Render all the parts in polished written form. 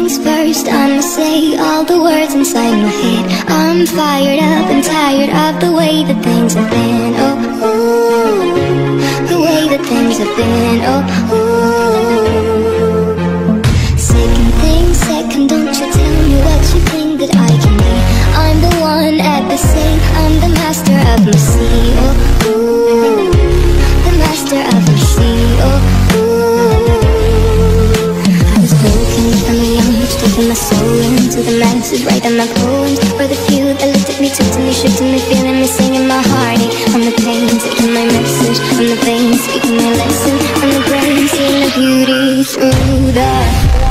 things first, I'ma say all the words inside my head. I'm fired up and tired of the way that things have been. Oh, ooh, the way that things have been. Oh, ooh. Second thing, second, don't you tell me what you think that I can be. I'm the one at the same, I'm the master of my sea. Oh, ooh, the master of my sea. Oh, taking my soul into the masses, writing my poems for the few that looked at me, took to me, shook to me, feeling me, singing my heartache. From the pain, taking my message from the veins, speaking my lesson from the brain, seeing the beauty through the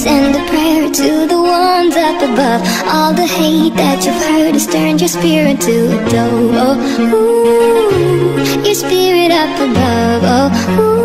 send a prayer to the ones up above. All the hate that you've heard has turned your spirit to a dove. Oh, ooh, your spirit up above. Oh, ooh.